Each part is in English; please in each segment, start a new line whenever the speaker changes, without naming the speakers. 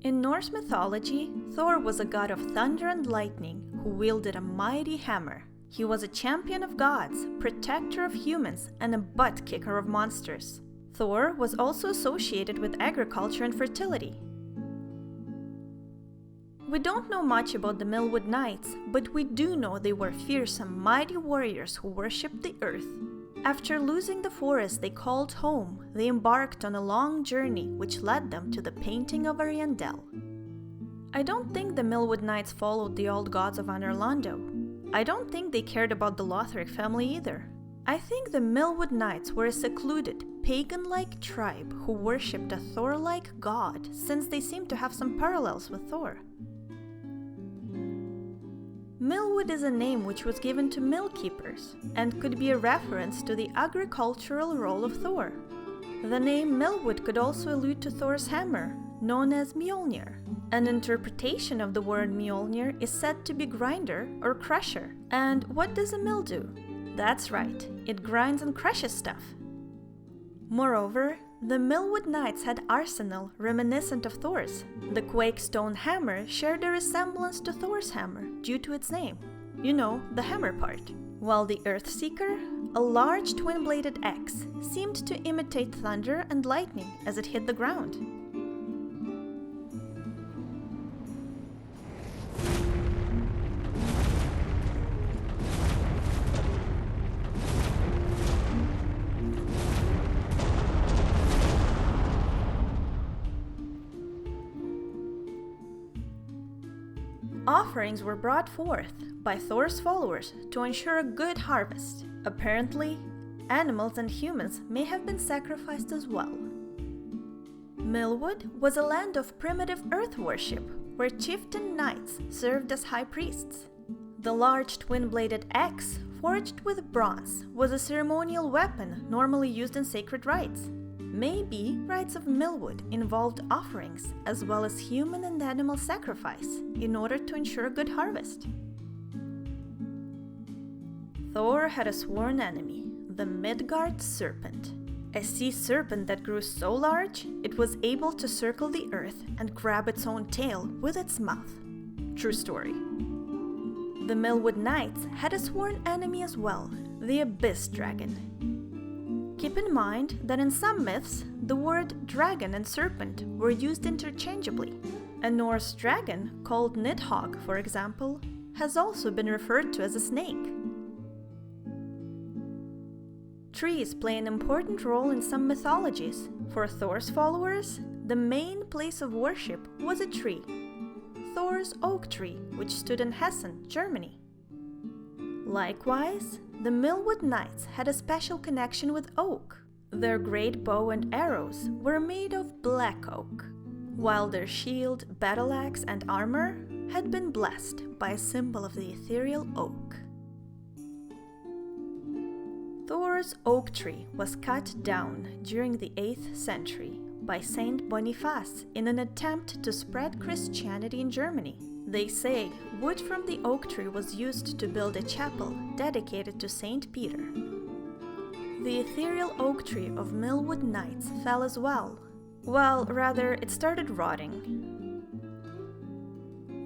In Norse mythology, Thor was a god of thunder and lightning who wielded a mighty hammer. He was a champion of gods, protector of humans, and a butt kicker of monsters. Thor was also associated with agriculture and fertility. We don't know much about the Millwood Knights, but we do know they were fearsome, mighty warriors who worshipped the earth. After losing the forest they called home, they embarked on a long journey which led them to the painting of Ariandel. I don't think the Millwood Knights followed the old gods of Anarlando. I don't think they cared about the Lothric family either. I think the Millwood Knights were a secluded, pagan-like tribe who worshipped a Thor-like god, since they seemed to have some parallels with Thor. Millwood is a name which was given to mill keepers, and could be a reference to the agricultural role of Thor. The name Millwood could also allude to Thor's hammer, known as Mjolnir. An interpretation of the word Mjolnir is said to be grinder or crusher. And what does a mill do? That's right, it grinds and crushes stuff. Moreover, the Millwood Knights had arsenal reminiscent of Thor's. The quake stone hammer shared a resemblance to Thor's hammer due to its name. You know, the hammer part. While the Earthseeker, a large twin-bladed axe, seemed to imitate thunder and lightning as it hit the ground. Offerings were brought forth by Thor's followers to ensure a good harvest. Apparently, animals and humans may have been sacrificed as well. Millwood was a land of primitive earth worship, where chieftain knights served as high priests. The large twin-bladed axe, forged with bronze, was a ceremonial weapon normally used in sacred rites. Maybe rites of Millwood involved offerings as well as human and animal sacrifice in order to ensure a good harvest. Thor had a sworn enemy, the Midgard serpent, a sea serpent that grew so large it was able to circle the earth and grab its own tail with its mouth. True story. The Millwood Knights had a sworn enemy as well, the Abyss Dragon. Keep in mind that in some myths, the word dragon and serpent were used interchangeably. A Norse dragon, called Nidhogg, for example, has also been referred to as a snake. Trees play an important role in some mythologies. For Thor's followers, the main place of worship was a tree, Thor's oak tree, which stood in Hessen, Germany. Likewise, the Millwood Knights had a special connection with oak. Their great bow and arrows were made of black oak, while their shield, battle axe, and armor had been blessed by a symbol of the ethereal oak. Thor's oak tree was cut down during the 8th century by Saint Boniface in an attempt to spread Christianity in Germany. They say wood from the oak tree was used to build a chapel dedicated to Saint Peter. The ethereal oak tree of Millwood Knights fell as well. Well, rather, it started rotting.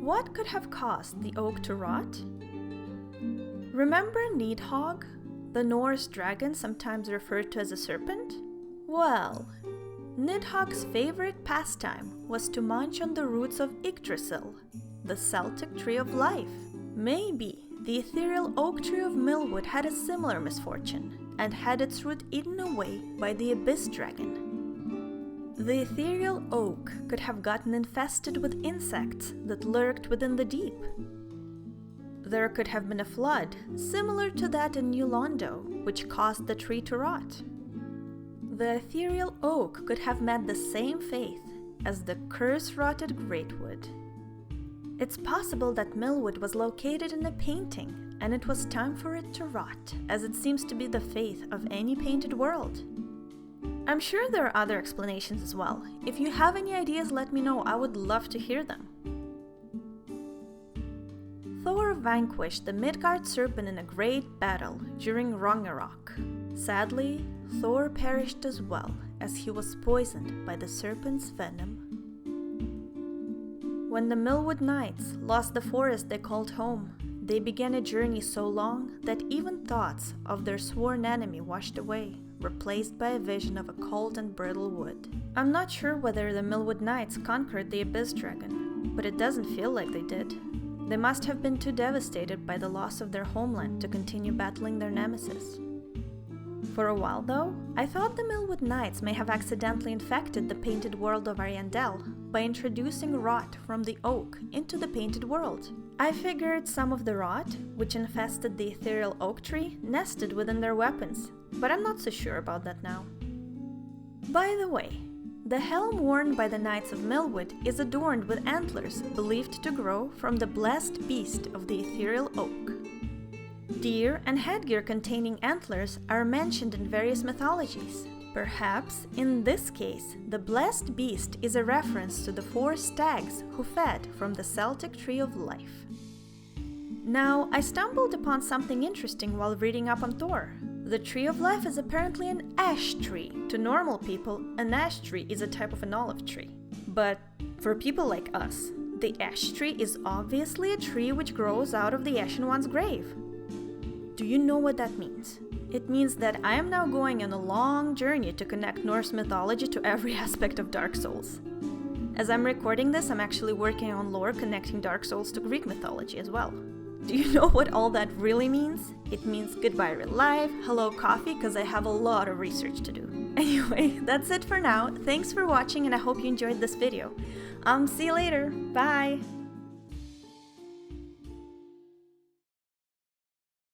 What could have caused the oak to rot? Remember Nidhogg, the Norse dragon sometimes referred to as a serpent? Well, Nidhogg's favorite pastime was to munch on the roots of Yggdrasil, the Celtic tree of life. Maybe the ethereal oak tree of Millwood had a similar misfortune and had its root eaten away by the Abyss Dragon. The ethereal oak could have gotten infested with insects that lurked within the deep. There could have been a flood, similar to that in New Londo, which caused the tree to rot. The ethereal oak could have met the same fate as the curse-rotted greatwood. It's possible that Millwood was located in a painting, and it was time for it to rot, as it seems to be the fate of any painted world. I'm sure there are other explanations as well. If you have any ideas, let me know, I would love to hear them. Thor vanquished the Midgard serpent in a great battle during Ragnarok. Sadly, Thor perished as well, as he was poisoned by the serpent's venom. When the Millwood Knights lost the forest they called home, they began a journey so long that even thoughts of their sworn enemy washed away, replaced by a vision of a cold and brittle wood. I'm not sure whether the Millwood Knights conquered the Abyss Dragon, but it doesn't feel like they did. They must have been too devastated by the loss of their homeland to continue battling their nemesis. For a while though, I thought the Millwood Knights may have accidentally infected the painted world of Ariandel by introducing rot from the oak into the painted world. I figured some of the rot, which infested the ethereal oak tree, nested within their weapons, but I'm not so sure about that now. By the way, the helm worn by the Knights of Millwood is adorned with antlers believed to grow from the blessed beast of the ethereal oak. Deer and headgear containing antlers are mentioned in various mythologies. Perhaps, in this case, the blessed beast is a reference to the 4 stags who fed from the Celtic tree of life. Now, I stumbled upon something interesting while reading up on Thor. The tree of life is apparently an ash tree. To normal people, an ash tree is a type of an olive tree. But for people like us, the ash tree is obviously a tree which grows out of the Ashen One's grave. Do you know what that means? It means that I am now going on a long journey to connect Norse mythology to every aspect of Dark Souls. As I'm recording this, I'm actually working on lore connecting Dark Souls to Greek mythology as well. Do you know what all that really means? It means goodbye real life, hello coffee, because I have a lot of research to do. Anyway, that's it for now. Thanks for watching and I hope you enjoyed this video. See you later. Bye!